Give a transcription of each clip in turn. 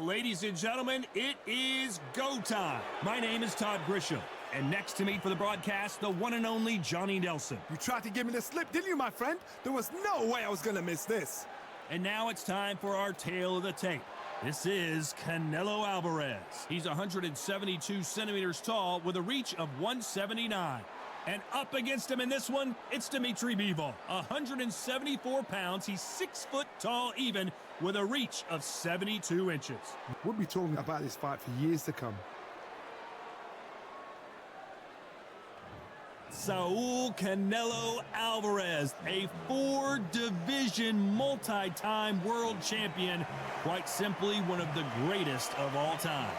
Ladies and gentlemen, it is go time. My name is Todd Grisham, and next to me for the broadcast, the one and only Johnny Nelson. You tried to give me the slip, didn't you, my friend? There was no way I was going to miss this. And now it's time for our tale of the tape. This is Canelo Álvarez. He's 172 centimeters tall with a reach of 179. And up against him in this one, it's Dmitry Bivol. 174 pounds, he's 6 foot tall even, with a reach of 72 inches. We'll be talking about this fight for years to come. Saul Canelo Álvarez, a 4-division multi-time world champion, quite simply one of the greatest of all time.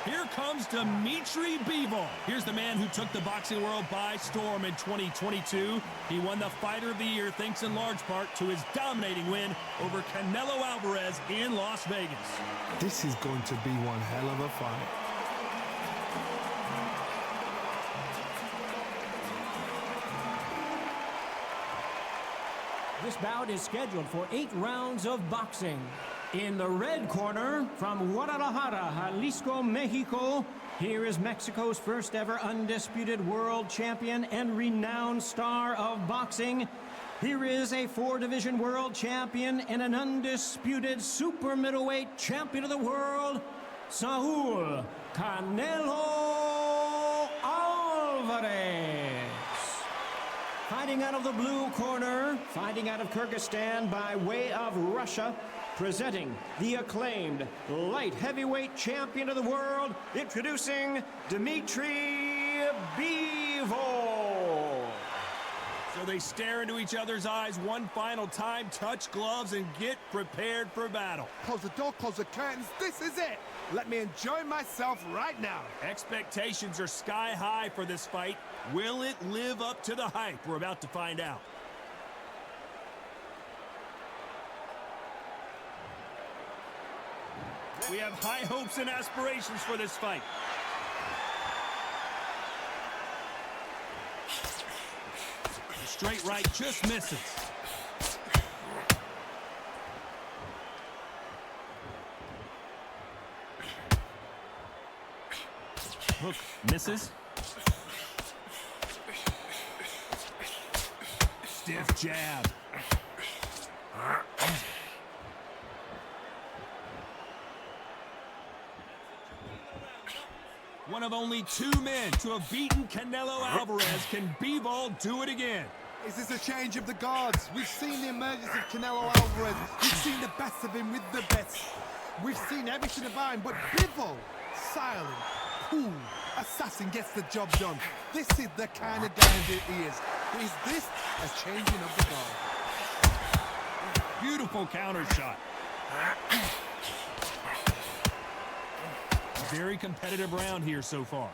Here comes Dmitry Bivol. Here's the man who took the boxing world by storm in 2022. He won the Fighter of the Year thanks in large part to his dominating win over Canelo Álvarez in Las Vegas. This is going to be one hell of a fight. This bout is scheduled for 8 rounds of boxing. In the red corner, from Guadalajara, Jalisco, Mexico, here is Mexico's first ever undisputed world champion and renowned star of boxing. Here is a 4-division world champion and an undisputed super middleweight champion of the world, Saul Canelo Álvarez. Fighting out of the blue corner, fighting out of Kyrgyzstan by way of Russia, presenting the acclaimed light heavyweight champion of the world, introducing Dmitry Bivol. So they stare into each other's eyes one final time, touch gloves, and get prepared for battle. Close the door, close the curtains. This is it. Let me enjoy myself right now. Expectations are sky high for this fight. Will it live up to the hype? We're about to find out. We have high hopes and aspirations for this fight. The straight right just misses. Hook misses. Stiff jab. One of only 2 men to have beaten Canelo Álvarez. Can Bivol do it again? Is this a change of the guards? We've seen the emergence of Canelo Álvarez. We've seen the best of him with the best. We've seen everything about him, but Bivol, silent, cool, assassin, gets the job done. This is the kind of guy that he is. Is this a changing of the guard? Beautiful counter shot. Very competitive round here so far.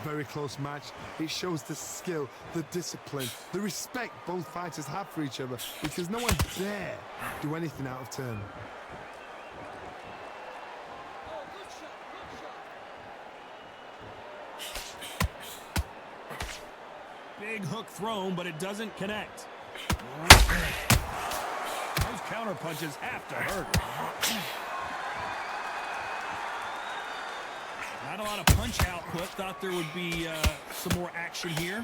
Very close match. It shows the skill, the discipline, the respect both fighters have for each other, because no one dare do anything out of turn. Big hook thrown, but it doesn't connect. Those counter punches have to hurt. Not a lot of punch output. Thought there would be some more action here.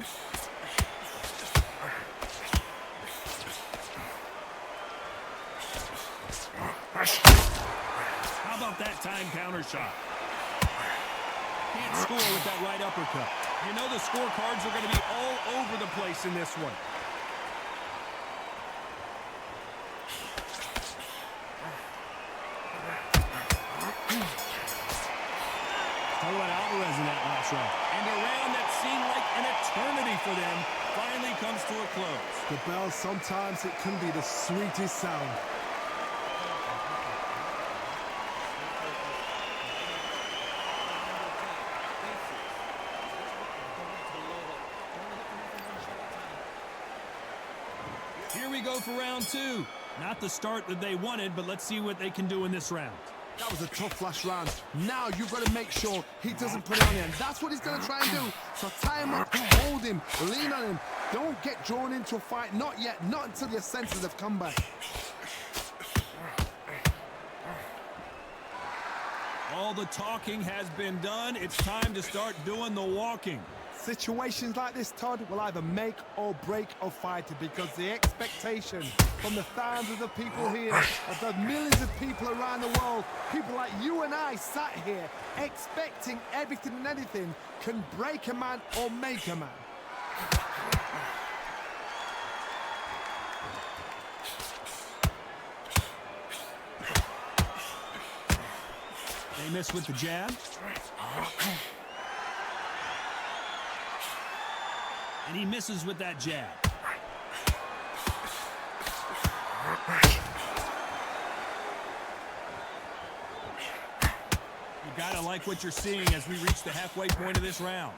How about that time counter shot? Can't score with that right uppercut. You know the scorecards are going to be all over the place in this one. Talk about Álvarez in that last round. And a round that seemed like an eternity for them finally comes to a close. The bell, sometimes it can be the sweetest sound. Here we go for round 2. Not the start that they wanted, but let's see what they can do in this round. That was a tough last round. Now you've got to make sure he doesn't put it on you. And that's what he's going to try and do. So tie him up, hold him, lean on him, Don't get drawn into a fight. Not yet. Not until your senses have come back. All the talking has been done. It's time to start doing the walking. Situations like this, Todd, will either make or break a fighter, because the expectation from the thousands of people here, of the millions of people around the world, people like you and I sat here expecting everything and anything, can break a man or make a man. They miss with the jab. And he misses with that jab. You gotta like what you're seeing as we reach the halfway point of this round.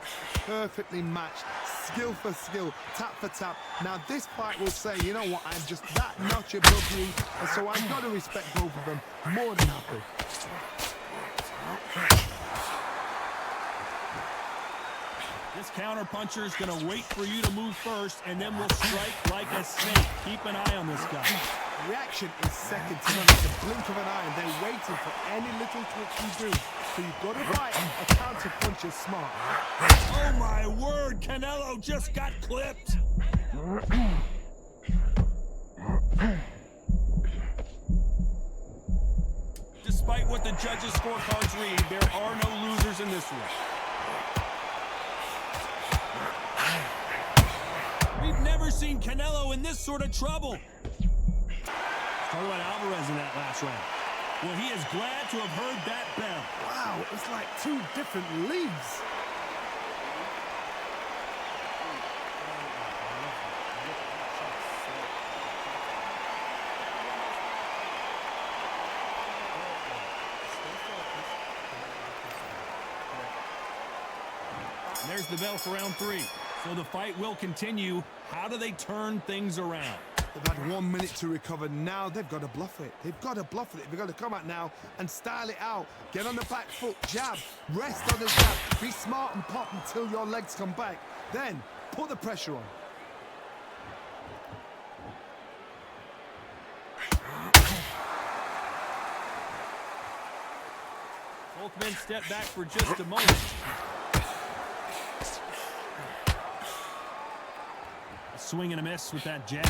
Perfectly matched, skill for skill, tap for tap. Now this fight will say, you know what, I'm just that notch above you, and so I've got to respect both of them. More than happy. This counter-puncher is going to wait for you to move first, and then will strike like a snake. Keep an eye on this guy. Reaction is second to none. It's a blink of an eye, and they're waiting for any little twitch you do. So you've got to fight a counter-puncher smart. Oh, my word. Canelo just got clipped. Despite what the judges' scorecards read, there are no losers in this one. We've never seen Canelo in this sort of trouble. Talk about Alvarez in that last round. Well, he is glad to have heard that bell. Wow, it's like two different leagues. And there's the bell for round 3. So the fight will continue. How do they turn things around? They've had 1 minute to recover. Now they've got to bluff it. They've got to bluff it. They've got to come out now and style it out. Get on the back foot, jab, rest on the jab. Be smart and pop until your legs come back. Then put the pressure on. Both men step back for just a moment. A swing and a miss with that jab.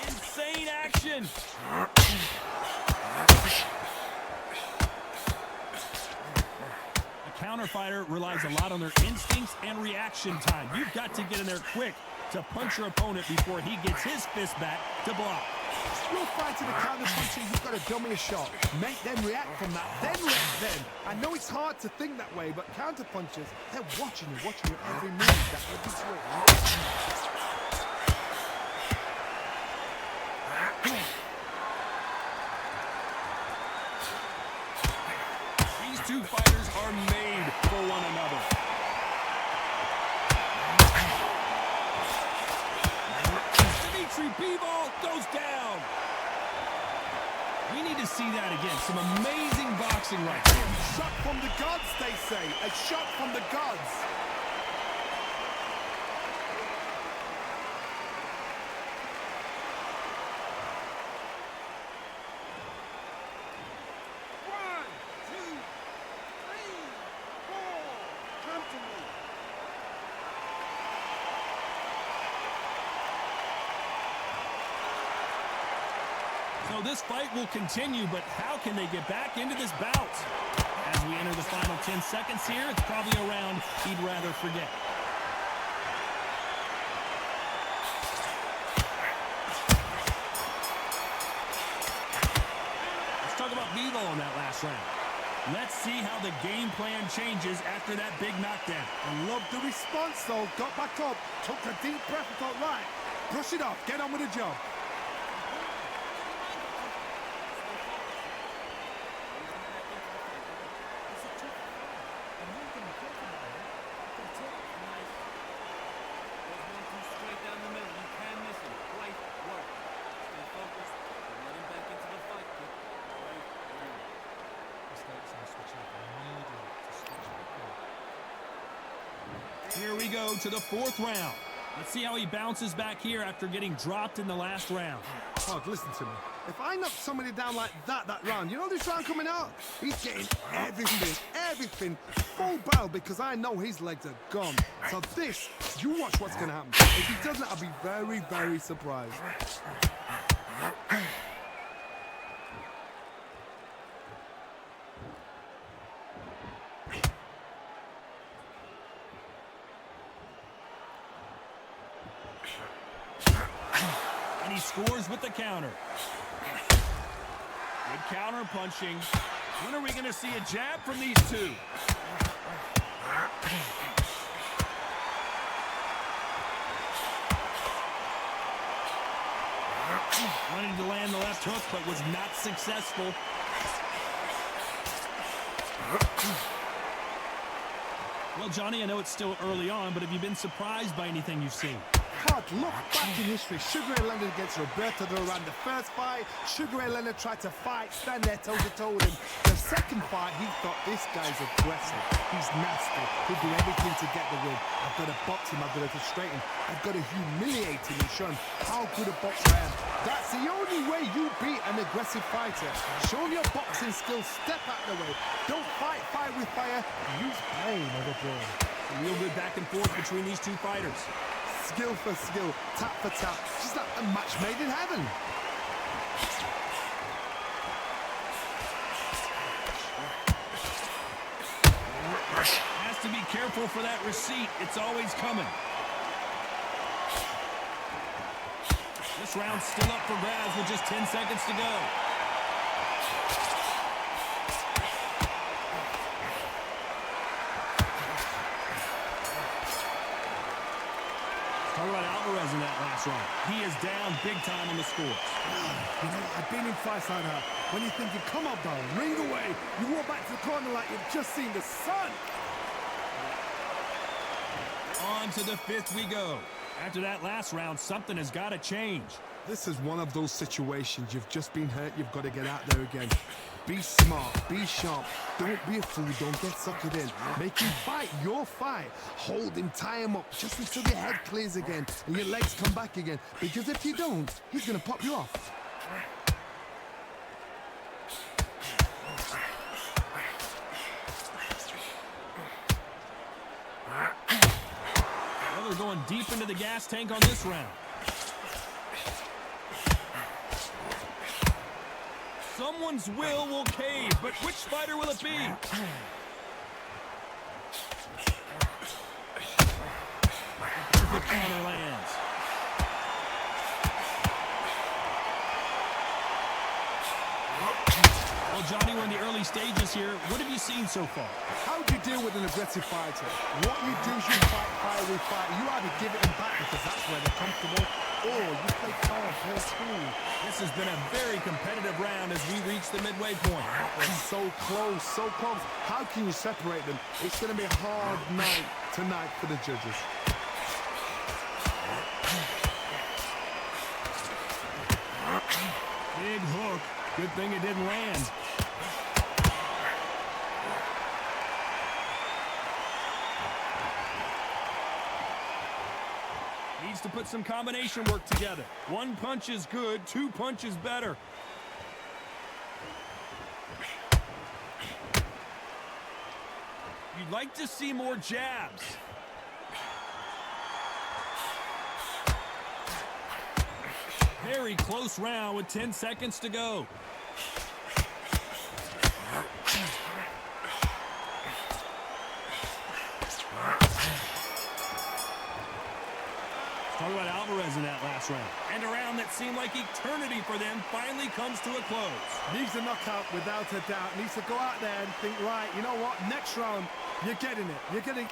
Insane action. A counter fighter relies a lot on their instincts and reaction time. You've got to get in there quick to punch your opponent before he gets his fist back to block. You're fighting a counter puncher, you've got to dummy a shot. Make them react from that, then react then. I know it's hard to think that way, but counter punchers, they're watching you every move, that every swing. These two fighters are made for one another. Dmitry Bivol goes down. We need to see that again. Some amazing boxing right there. A shot from the gods, they say. A shot from the gods. One, two, three, four. Come to me. So this fight will continue, but how can they get back into this bout? As we enter the final 10 seconds here, it's probably a round he'd rather forget. Let's talk about Bivol in that last round. Let's see how the game plan changes after that big knockdown. I love the response, though. Got back up, took a deep breath and thought, right, brush it off, get on with the job. Here we go to the fourth round. Let's see how he bounces back here after getting dropped in the last round. Oh, listen to me. If I knock somebody down like that round, you know this round coming out? He's getting everything, full barrel, because I know his legs are gone. So this, you watch what's going to happen. If he doesn't, I'll be very, very surprised. And he scores with the counter. Good counter punching. When are we going to see a jab from these two? Wanting to land the left hook, but was not successful. Well, Johnny, I know it's still early on, but have you been surprised by anything you've seen? God, look back in history. Sugar Ray Leonard against Roberto Duran. The first fight, Sugar Ray Leonard tried to fight, stand there toe-to-toe with him. The second fight, he thought, this guy's aggressive. He's nasty. He'll do everything to get the win. I've got to box him. I've got to frustrate him. I've got to humiliate him and show him how good a boxer I am. That's the only way you beat an aggressive fighter. Show him your boxing skills. Step out of the way. Don't fight fire with fire. Use pain of a ball. Real good back and forth between these two fighters. Skill for skill, tap for tap, just like a match made in heaven. Has to be careful for that receipt. It's always coming. This round's still up for grabs with just 10 seconds to go. Talk about Alvarez in that last round. He is down big time on the scores. You know, I've been in fights like that. When you're thinking, come on, bro, ring away. You walk back to the corner like you've just seen the sun. On to the fifth we go. After that last round, something has got to change. This is one of those situations. You've just been hurt. You've got to get out there again. Be smart. Be sharp. Don't be a fool. Don't get suckered in. Make him fight your fight. Hold him. Tie him up just until your head clears again and your legs come back again. Because if you don't, he's going to pop you off. Well, they're going deep into the gas tank on this round. Someone's will cave, but which fighter will it be? Perfect counter lands. Well, Johnny, we're in the early stages here. What have you seen so far? How do you deal with an aggressive fighter? What you do is you fight fire with fire. You either give it them back because that's where they're comfortable, or you play calm, play cool. This has been a very competitive round as we reach the midway point. It's so close, so close. How can you separate them? It's going to be a hard night tonight for the judges. Big hook. Good thing it didn't land. Needs to put some combination work together. One punch is good, two punches better. You'd like to see more jabs. Very close round with 10 seconds to go. Talk about Alvarez in that last round. And a round that seemed like eternity for them finally comes to a close. Needs a knockout without a doubt. Needs to go out there and think, right, you know what? Next round, you're getting it. You're getting...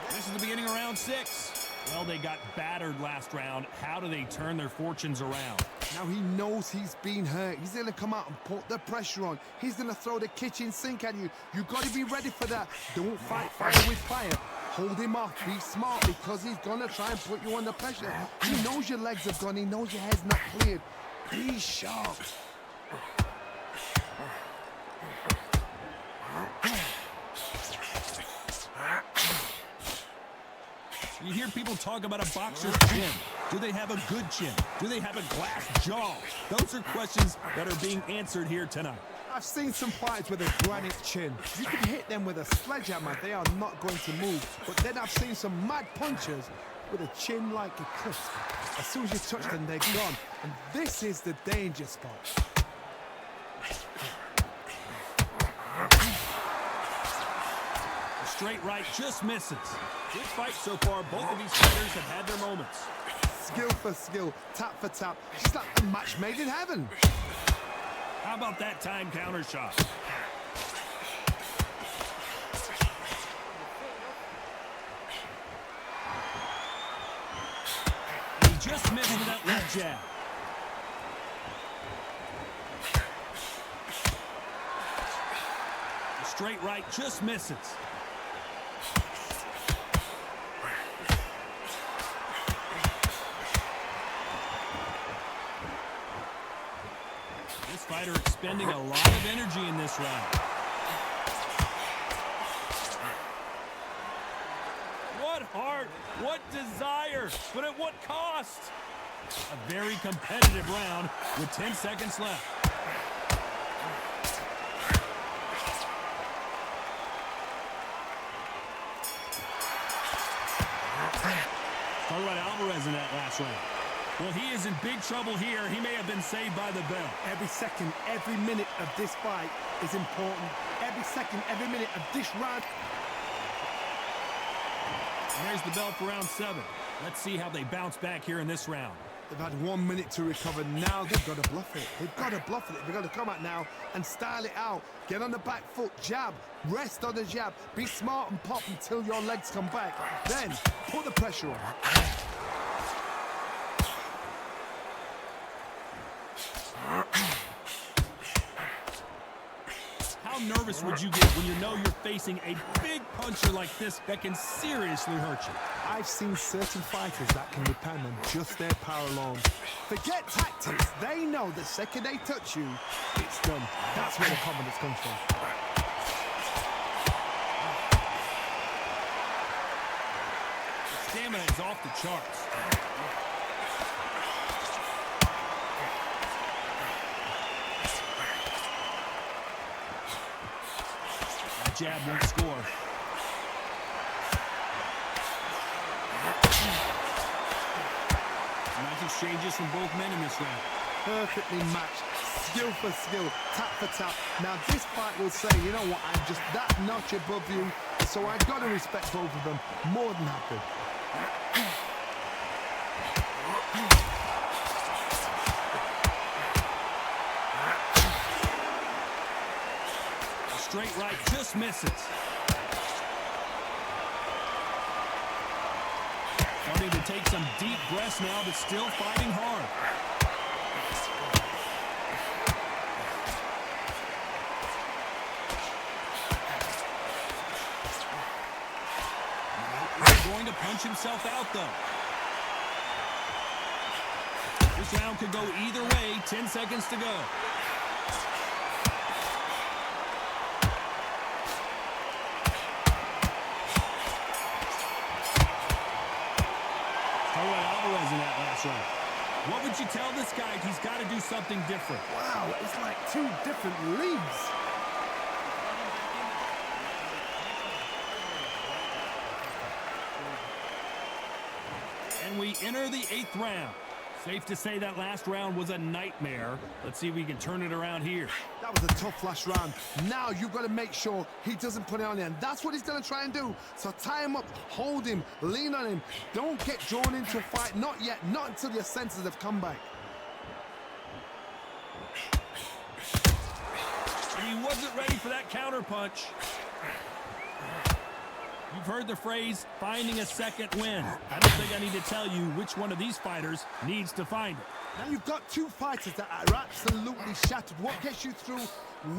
This is the beginning of round 6. Well, they got battered last round. How do they turn their fortunes around? Now he knows he's been hurt. He's going to come out and put the pressure on. He's going to throw the kitchen sink at you. You've got to be ready for that. Don't fight fire with fire. Hold him off. Be smart because he's going to try and put you under pressure. He knows your legs are gone. He knows your head's not cleared. Be sharp. You hear people talk about a boxer's chin. Do they have a good chin? Do they have a glass jaw? Those are questions that are being answered here tonight. I've seen some fights with a granite chin. You can hit them with a sledgehammer, they are not going to move. But then I've seen some mad punchers with a chin like a crisp. As soon as you touch them, they're gone. And this is the danger spot. The straight right just misses. Good fight so far. Both of these fighters have had their moments. Skill for skill, tap for tap. Just like a match made in heaven. How about that time counter shot? He just missed with that left jab. The straight right just misses. This fighter expending a lot of energy in this round. What heart, what desire, but at what cost? A very competitive round with 10 seconds left. Talk about Alvarez in that last round. Well, he is in big trouble here. He may have been saved by the bell. Every second, every minute of this fight is important. Every second, every minute of this round. And there's the bell for round 7. Let's see how they bounce back here in this round. They've had 1 minute to recover. Now they've got to bluff it. They've got to bluff it. They've got to come out now and style it out. Get on the back foot, jab, rest on the jab. Be smart and pop until your legs come back. Then put the pressure on. How nervous would you get when you know you're facing a big puncher like this that can seriously hurt you? I've seen certain fighters that can depend on just their power alone. Forget tactics. They know the second they touch you, it's done. That's where the confidence comes from. Stamina is off the charts. That jab won't score. Nice exchanges from both men in this round. Perfectly matched, skill for skill, tap for tap. Now this fight will say, you know what, I'm just that notch above you, so I've got to respect both of them. More than happy. The straight right just misses. Starting to take some deep breaths now, but still fighting hard. He's going to punch himself out, though. This round could go either way. 10 seconds to go. Alvarez in that last round. What would you tell this guy? He's got to do something different. Wow, it's like two different leagues. And we enter the 8th round. Safe to say that last round was a nightmare. Let's see if we can turn it around here. That was a tough last round. Now you've got to make sure he doesn't put it on you, and that's what he's going to try and do. So tie him up, hold him, lean on him. Don't get drawn into a fight. Not yet. Not until your senses have come back. And he wasn't ready for that counter punch. You've heard the phrase, finding a second win. I don't think I need to tell you which one of these fighters needs to find it. Now you've got two fighters that are absolutely shattered. What gets you through?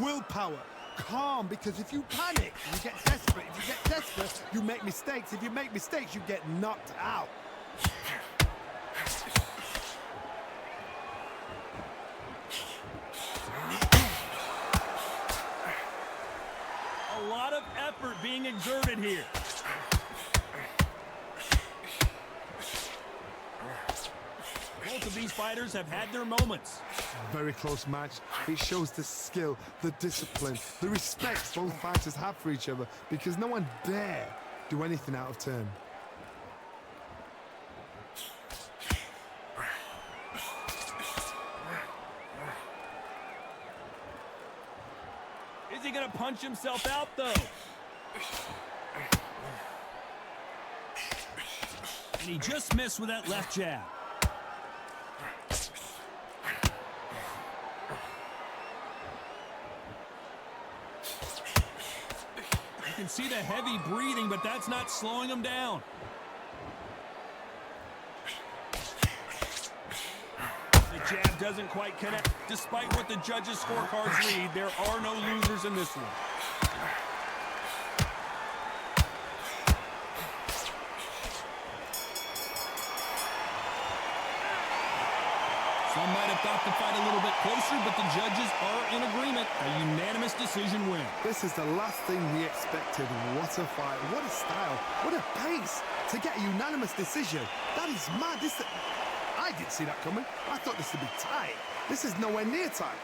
Willpower. Calm, because if you panic, you get desperate. If you get desperate, you make mistakes. If you make mistakes, you get knocked out. A lot of effort being exerted here. these fighters have had their moments. Very close match. It shows the skill, the discipline, the respect both fighters have for each other, because no one dare do anything out of turn. Is he going to punch himself out, though? And he just missed with that left jab. You can see the heavy breathing, but that's not slowing him down. The jab doesn't quite connect. Despite what the judges' scorecards read, there are no losers in this one. Some might have thought the fight a little bit closer, but the judges are in agreement. A unanimous decision win. This is the last thing we expected. What a fight, what a style, what a pace to get a unanimous decision. That is mad. I didn't see that coming. I thought this would be tight. This is nowhere near tight.